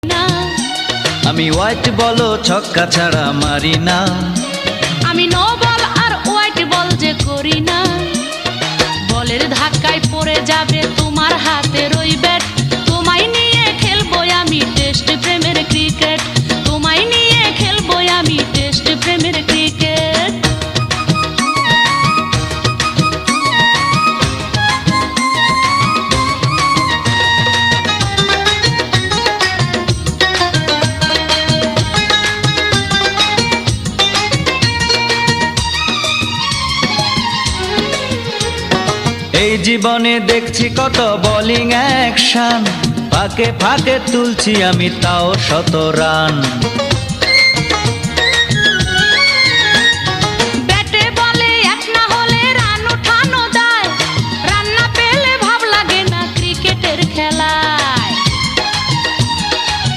না। আমি হোয়াইট বলও ছক্কা ছাড়া মারি না। আমি নো বল আর হোয়াইট বল যে করি না। বলের ধাক্কায় পড়ে যাবে তোমার হাতের ওই ব্যাট। তোমায় নিয়ে খেলবো আমি টেস্ট প্রেমের ক্রিকেট। তোমায় নিয়ে খেলবো আমি টেস্ট প্রেমের ক্রিকেট। এই জীবনে দেখছি কত বোলিং অ্যাকশন, ফাঁকে ফাঁকে তুলছি আমি তাও 100 রান।